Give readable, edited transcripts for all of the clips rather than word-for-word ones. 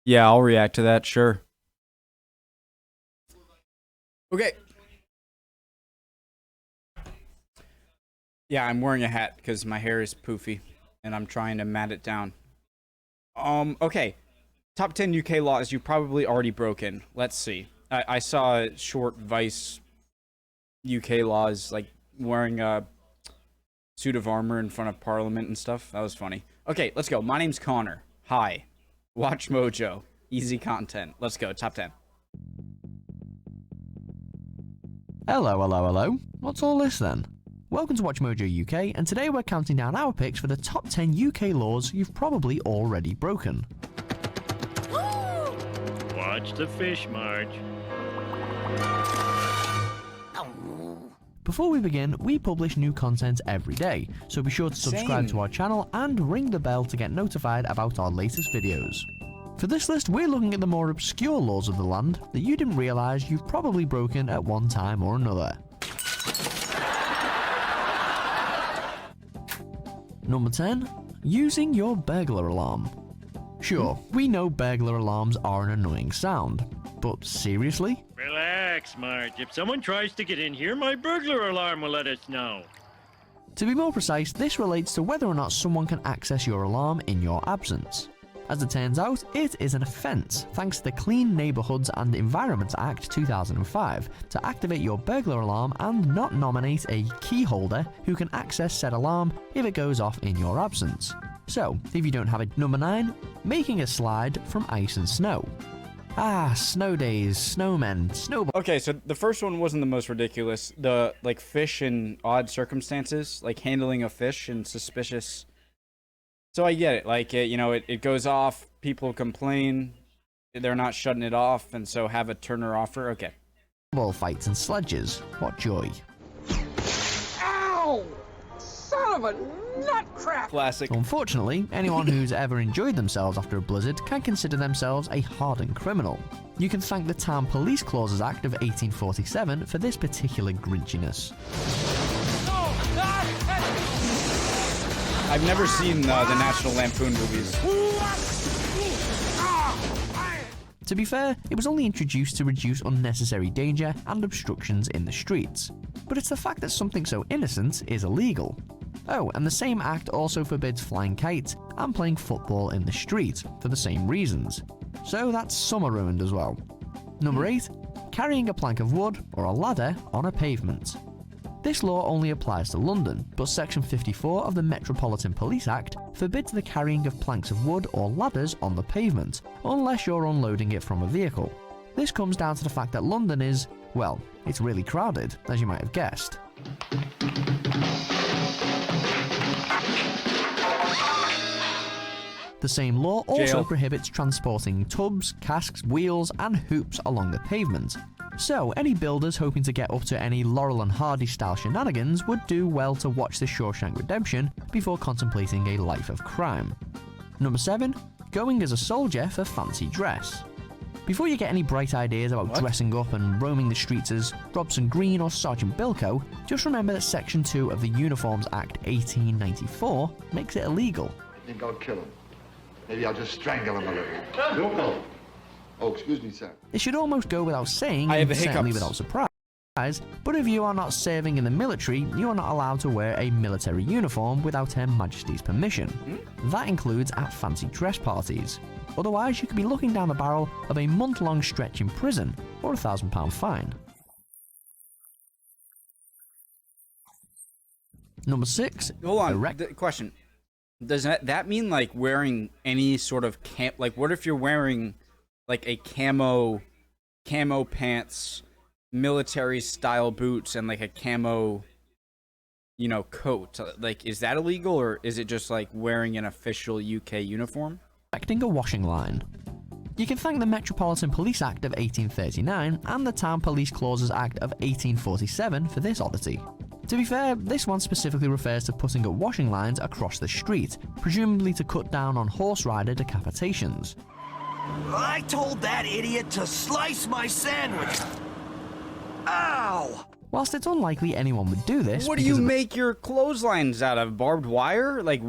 Yeah, I'll react to that, sure. Okay. Yeah, I'm wearing a hat because my hair is poofy, and I'm trying to mat it down. Okay. Top 10 UK laws you've probably already broken. Let's see. I saw short Vice UK laws, like wearing a suit of armor in front of Parliament and stuff. That was funny. Okay, let's go. My name's Connor. Hi. Watch Mojo. Easy content. Let's go. Top 10. Hello. What's all this then? Welcome to Watch Mojo UK, and today we're counting down our picks for the top 10 UK laws you've probably already broken. Watch the fish, Marge. Before we begin, we publish new content every day, so be sure to subscribe to our channel and ring the bell to get notified about our latest videos. For this list, we're looking at the more obscure laws of the land that you didn't realise you've probably broken at one time or another. Number 10. Using your burglar alarm. Sure, we know burglar alarms are an annoying sound, but seriously? Relax, Marge. If someone tries to get in here, my burglar alarm will let us know. To be more precise, this relates to whether or not someone can access your alarm in your absence. As it turns out, it is an offence, thanks to the Clean Neighbourhoods and Environment Act 2005, to activate your burglar alarm and not nominate a key holder who can access said alarm if it goes off in your absence. So, if you don't have it. Number 9, making a slide from ice and snow. Ah, snow days, snowmen, snowballs. Okay, so the first one wasn't the most ridiculous. The, like, fish in odd circumstances, like handling a fish in suspicious... So I get it, like, it goes off, people complain, they're not shutting it off, and so have a turner offer, okay. Ball fights and sledges, what joy. Ow! Son of a nutcracker! Classic. Unfortunately, anyone who's ever enjoyed themselves after a blizzard can consider themselves a hardened criminal. You can thank the Town Police Clauses Act of 1847 for this particular grinchiness. I've never seen the National Lampoon movies. To be fair, it was only introduced to reduce unnecessary danger and obstructions in the streets. But it's the fact that something so innocent is illegal. Oh, and the same act also forbids flying kites and playing football in the street for the same reasons. So that's summer ruined as well. Number 8. Carrying a plank of wood or a ladder on a pavement. This law only applies to London, but Section 54 of the Metropolitan Police Act forbids the carrying of planks of wood or ladders on the pavement, unless you're unloading it from a vehicle. This comes down to the fact that London is, well, it's really crowded, as you might have guessed. The same law also prohibits transporting tubs, casks, wheels, and hoops along the pavement. So, any builders hoping to get up to any Laurel and Hardy style shenanigans would do well to watch The Shawshank Redemption before contemplating a life of crime. Number 7. Going as a soldier for fancy dress. Before you get any bright ideas about dressing up and roaming the streets as Robson Green or Sergeant Bilko, just remember that Section 2 of the Uniforms Act 1894 makes it illegal. I think I'll kill him. Maybe I'll just strangle him a little. No. Oh, excuse me, sir. It should almost go without saying, I have and certainly without surprise, but if you are not serving in the military, you are not allowed to wear a military uniform without Her Majesty's permission. That includes at fancy dress parties. Otherwise, you could be looking down the barrel of a month-long stretch in prison or a £1,000 fine. Number 6. Hold on, question. Does that mean, like, wearing any sort of like, what if you're wearing, like, a camo pants, military-style boots, and, like, a camo, coat? Like, is that illegal, or is it just, like, wearing an official UK uniform? Erecting a washing line. You can thank the Metropolitan Police Act of 1839 and the Town Police Clauses Act of 1847 for this oddity. To be fair, this one specifically refers to putting up washing lines across the street, presumably to cut down on horse rider decapitations. I told that idiot to slice my sandwich. Ow! Whilst it's unlikely anyone would do this, what do you make your clotheslines out of? Barbed wire? Like,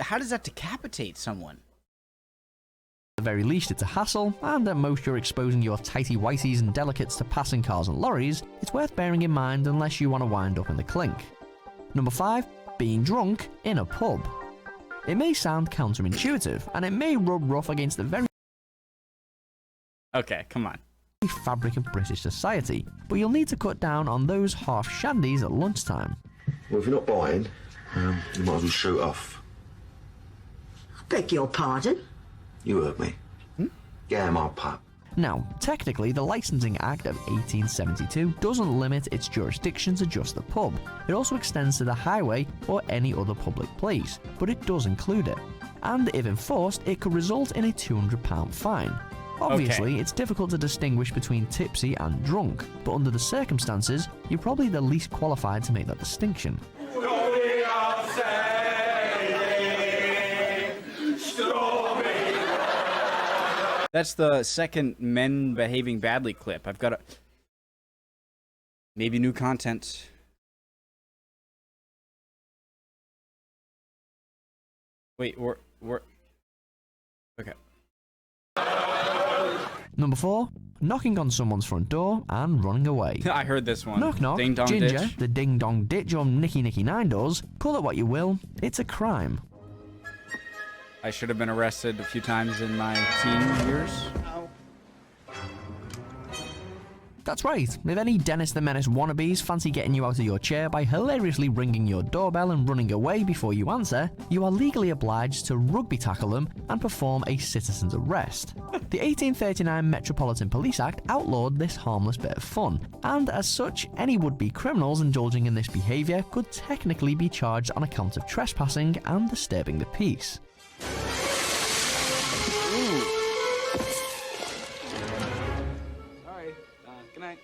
how does that decapitate someone? the very least it's a hassle, and at most you're exposing your tighty-whities and delicates to passing cars and lorries, it's worth bearing in mind unless you want to wind up in the clink. Number 5. Being drunk in a pub. It may sound counterintuitive, and it may rub rough against the very Okay, come on. fabric of British society, but you'll need to cut down on those half shandies at lunchtime. Well, if you're not buying, you might as well shoot off. Beg your pardon? You heard me. Get him up, pup. Now, technically, the Licensing Act of 1872 doesn't limit its jurisdiction to just the pub. It also extends to the highway or any other public place, but it does include it. And if enforced, it could result in a £200 fine. Obviously, it's difficult to distinguish between tipsy and drunk, but under the circumstances, you're probably the least qualified to make that distinction. That's the second men behaving badly clip. I've got to... Maybe new content. Wait, we're... Okay. Number 4. Knocking on someone's front door and running away. I heard this one. Knock knock, Ding dong ginger, ditch. the ding dong ditch or Nicky Nicky Nine Doors, call it what you will, it's a crime. I should have been arrested a few times in my teen years. That's right, if any Dennis the Menace wannabes fancy getting you out of your chair by hilariously ringing your doorbell and running away before you answer, you are legally obliged to rugby tackle them and perform a citizen's arrest. The 1839 Metropolitan Police Act outlawed this harmless bit of fun, and as such, any would-be criminals indulging in this behaviour could technically be charged on account of trespassing and disturbing the peace. Good night.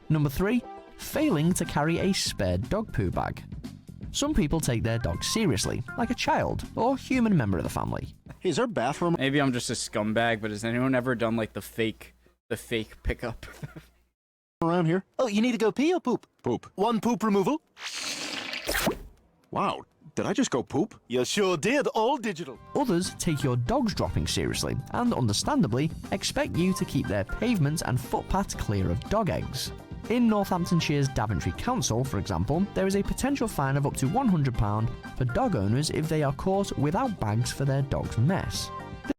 Number 3. Failing to carry a spare dog poo bag. Some people take their dogs seriously, like a child or human member of the family. Is our bathroom Maybe I'm just a scumbag, but has anyone ever done like the fake pickup? around here? Oh, you need to go pee or poop? Poop. One poop removal? Wow, did I just go poop? You sure did, all digital. Others take your dog's dropping seriously, and understandably, expect you to keep their pavements and footpaths clear of dog eggs. In Northamptonshire's Daventry Council, for example, there is a potential fine of up to £100 for dog owners if they are caught without bags for their dog's mess.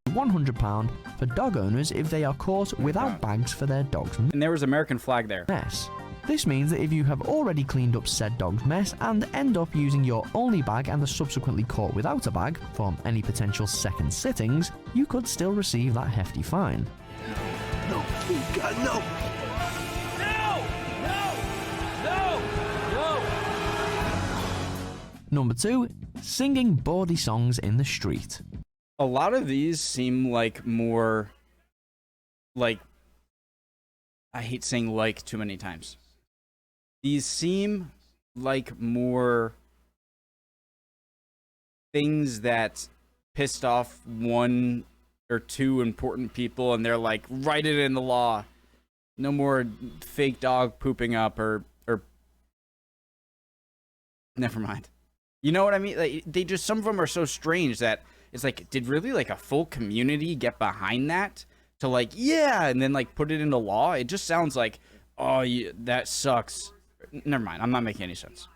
£100 for dog owners if they are caught without bags for their dog's And there was American flag there. mess. This means that if you have already cleaned up said dog's mess and end up using your only bag and are subsequently caught without a bag from any potential second sittings, you could still receive that hefty fine. No, oh God, no. Number 2. Singing bawdy songs in the street. A lot of these seem like more like, I hate saying like too many times. These seem like more things that pissed off one or two important people and they're like, write it in the law. No more fake dog pooping up or never mind. You know what I mean? Like, they just, some of them are so strange that it's like, did really like a full community get behind that to like, yeah, and then like put it into law? It just sounds like, oh, that sucks. Never mind. I'm not making any sense.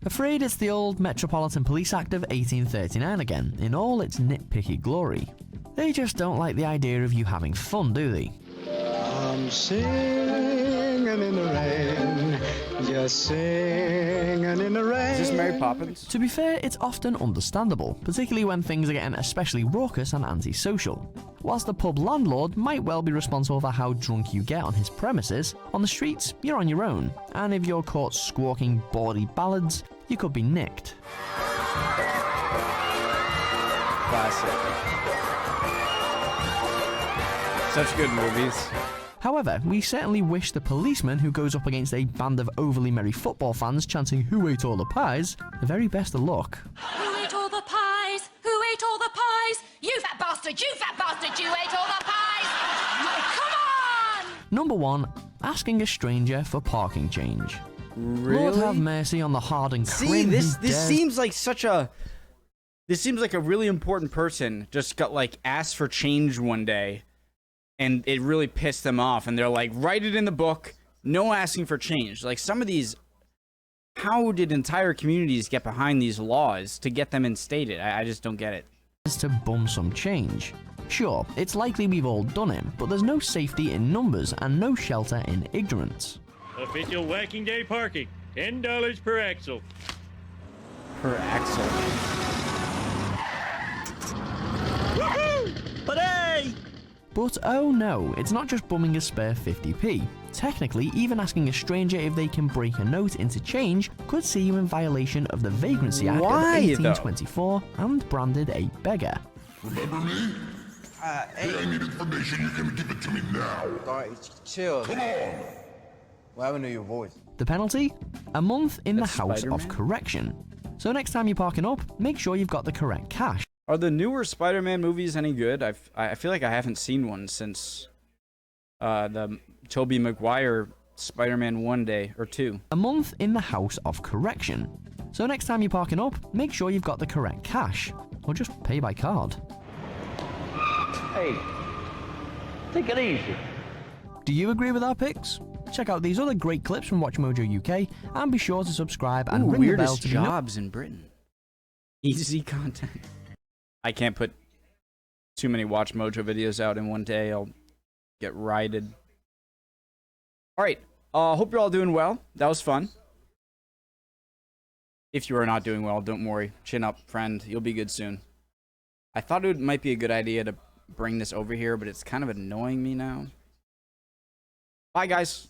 Afraid it's the old Metropolitan Police Act of 1839 again, in all its nitpicky glory. They just don't like the idea of you having fun, do they? I'm singing in the rain, just singing in the rain. Is this Mary Poppins? To be fair, it's often understandable, particularly when things are getting especially raucous and antisocial. Whilst the pub landlord might well be responsible for how drunk you get on his premises, on the streets, you're on your own, and if you're caught squawking bawdy ballads, you could be nicked. Classic. Such good movies. However, we certainly wish the policeman who goes up against a band of overly merry football fans chanting "Who ate all the pies?" the very best of luck. Who ate all the pies? Who ate all the pies? You fat bastard! You fat bastard! You ate all the pies! Come on! Number 1. Asking a stranger for parking change. Really? Lord have mercy on the hard and See, crim this who dares... seems like such a This seems like a really important person just got like asked for change one day, and it really pissed them off, and they're like, write it in the book, no asking for change. Like some of these, how did entire communities get behind these laws to get them instated? I just don't get it. To bum some change. Sure, it's likely we've all done it, but there's no safety in numbers and no shelter in ignorance. Official whacking day parking. $10 per axle. Per axle. But oh no, it's not just bumming a spare 50p. Technically, even asking a stranger if they can break a note into change could see you in violation of the Vagrancy Act of 1824 and branded a beggar. Remember me? Hey, I need information. You can give it to me now. Alright, chill. Come on. Well, I haven't know your voice. The penalty? A month in That's the House Spider-Man? of Correction. So next time you're parking up, make sure you've got the correct cash. Are the newer Spider-Man movies any good? I feel like I haven't seen one since the Tobey Maguire Spider-Man 1 day or 2. A month in the House of Correction. So next time you're parking up, make sure you've got the correct cash. Or just pay by card. Hey, take it easy. Do you agree with our picks? Check out these other great clips from WatchMojo UK and be sure to subscribe and ring the bell Weirdest to be notified. jobs in Britain. Easy content. I can't put too many Watch Mojo videos out in one day. I'll get righted. Alright, hope you're all doing well. That was fun. If you are not doing well, don't worry. Chin up, friend. You'll be good soon. I thought it might be a good idea to bring this over here, but it's kind of annoying me now. Bye, guys.